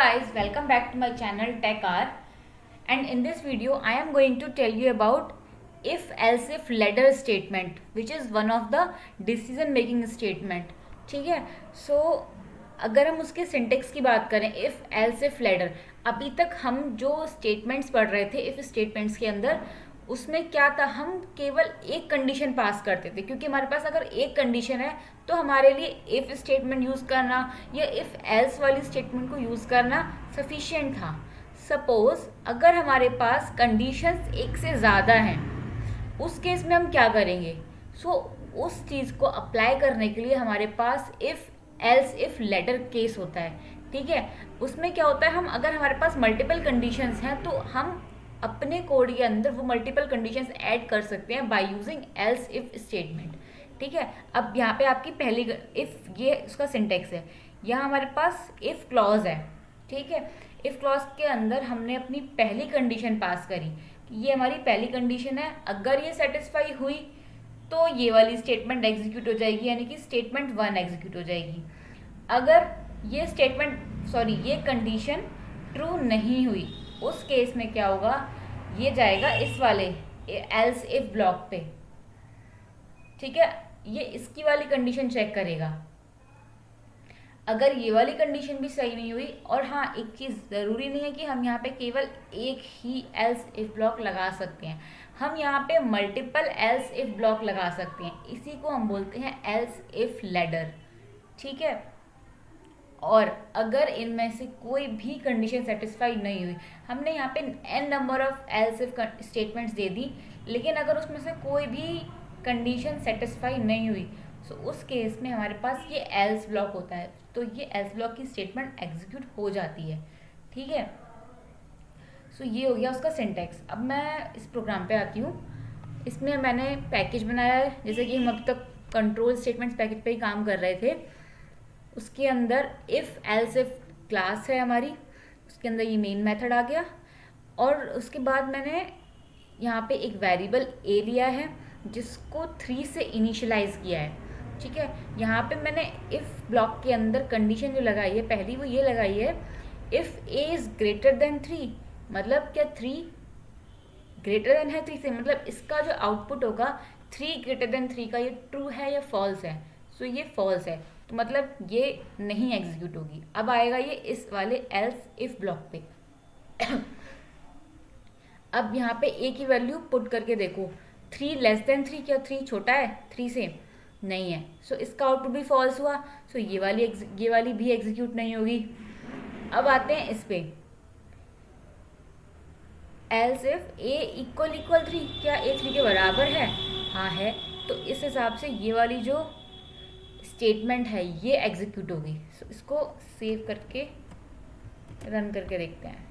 guys, welcome back to my channel Tech R, and in this video I am going to tell you about if else if ladder statement, which is one of the decision making statement. ठीक है, so अगर हम उसके syntax की बात करें, if else if ladder, अभी तक हम जो स्टेटमेंट्स पढ़ रहे थे इफ स्टेटमेंट्स के अंदर, उसमें क्या था, हम केवल एक कंडीशन पास करते थे, क्योंकि हमारे पास अगर एक कंडीशन है तो हमारे लिए इफ स्टेटमेंट यूज़ करना या इफ एल्स वाली स्टेटमेंट को यूज़ करना सफिशिएंट था. सपोज अगर हमारे पास कंडीशंस एक से ज़्यादा हैं, उस केस में हम क्या करेंगे. उस चीज़ को अप्लाई करने के लिए हमारे पास if else if ladder case होता है. ठीक है, उसमें क्या होता है, हम अगर हमारे पास मल्टीपल कंडीशंस हैं तो हम अपने कोड के अंदर वो मल्टीपल कंडीशंस ऐड कर सकते हैं by using else if statement. ठीक है, अब यहाँ पे आपकी पहली इफ, ये उसका सिंटेक्स है. यहाँ हमारे पास इफ क्लॉज है. ठीक है, इफ क्लॉज के अंदर हमने अपनी पहली कंडीशन पास करी कि ये हमारी पहली कंडीशन है, अगर ये सेटिस्फाई हुई तो ये वाली स्टेटमेंट एग्जीक्यूट हो जाएगी, यानी कि स्टेटमेंट 1 एग्जीक्यूट हो जाएगी. अगर ये कंडीशन ट्रू नहीं हुई, उस केस में क्या होगा, ये जाएगा इस वाले एल्स इफ ब्लॉक पे. ठीक है, ये इसकी वाली कंडीशन चेक करेगा. अगर ये वाली कंडीशन भी सही नहीं हुई, और हाँ, एक चीज़ ज़रूरी नहीं है कि हम यहाँ पे केवल एक ही एल्स इफ ब्लॉक लगा सकते हैं, हम यहाँ पे मल्टीपल एल्स इफ ब्लॉक लगा सकते हैं. इसी को हम बोलते हैं एल्स इफ लैडर. ठीक है, और अगर इनमें से कोई भी कंडीशन सेटिस्फाई नहीं हुई, हमने यहाँ पे n number of else if statements दे दी, लेकिन अगर उसमें से कोई भी कंडीशन सेटिस्फाई नहीं हुई, तो उस केस में हमारे पास ये एल्स ब्लॉक होता है, तो ये एल्स ब्लॉक की स्टेटमेंट एग्जीक्यूट हो जाती है. ठीक है, सो ये हो गया उसका सिंटेक्स. अब मैं इस प्रोग्राम पे आती हूँ. इसमें मैंने पैकेज बनाया है, जैसे कि हम अब तक कंट्रोल स्टेटमेंट्स पैकेज पे ही काम कर रहे थे. उसके अंदर इफ़ एल्स इफ क्लास है हमारी, उसके अंदर ये मेन मेथड आ गया, और उसके बाद मैंने यहाँ पे एक वेरिएबल ए लिया है जिसको 3 से इनिशियलाइज किया है. ठीक है, यहाँ पे मैंने इफ़ ब्लॉक के अंदर कंडीशन जो लगाई है पहली, वो ये लगाई है, if A is greater than 3, मतलब क्या 3 ग्रेटर देन है 3 से, मतलब इसका जो आउटपुट होगा 3 ग्रेटर देन 3 का, ये ट्रू है या फॉल्स है. सो ये फॉल्स है, तो मतलब ये नहीं एग्जीक्यूट होगी. अब आएगा ये इस वाले एल्स इफ ब्लॉक पे. अब यहाँ पे ए की वैल्यू पुट करके देखो, 3 लेस देन 3, क्या 3 छोटा है 3 से, नहीं है. सो इसका आउटपुट भी फॉल्स हुआ, सो ये वाली भी एग्जीक्यूट नहीं होगी. अब आते हैं इस पे, एल्स इफ ए इक्वल 3, क्या ए 3 के बराबर है, हाँ है, तो इस हिसाब से ये वाली जो स्टेटमेंट है ये एग्जीक्यूट होगी. सो इसको सेव करके रन करके देखते हैं.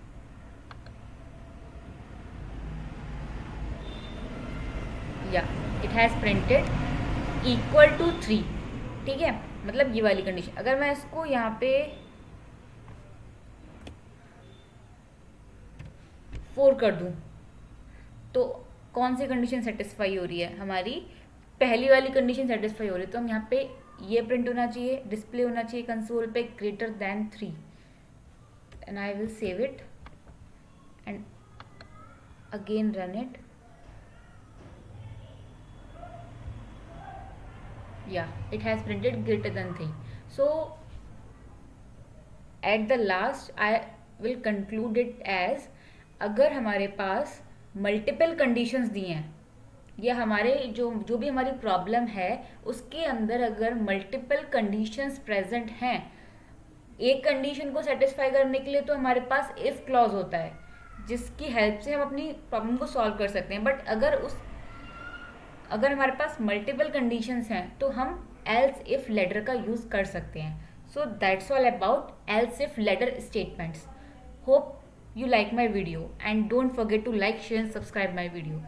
या it has printed equal to 3. ठीक है, मतलब ये वाली कंडीशन. अगर मैं इसको यहाँ पे 4 कर दूँ तो कौन सी कंडीशन सेटिस्फाई हो रही है, हमारी पहली वाली कंडीशन सेटिस्फाई हो रही है. तो हम यहाँ पे ये प्रिंट होना चाहिए, डिस्प्ले होना चाहिए कंसोल पे greater than 3, and I will save it and again run it. या it has printed greater than 3. So at the last I will conclude it as, अगर हमारे पास मल्टीपल कंडीशंस दी हैं, या हमारे जो भी हमारी प्रॉब्लम है उसके अंदर अगर मल्टीपल कंडीशंस प्रेजेंट हैं, एक कंडीशन को सेटिस्फाई करने के लिए तो हमारे पास इफ क्लॉज होता है जिसकी हेल्प से हम अपनी प्रॉब्लम को सॉल्व कर सकते हैं. बट अगर हमारे पास मल्टीपल कंडीशंस हैं तो हम एल्स इफ लेडर का यूज़ कर सकते हैं. So that's all about else if ladder statements. Hope you like my video and don't forget to like, share and subscribe my video.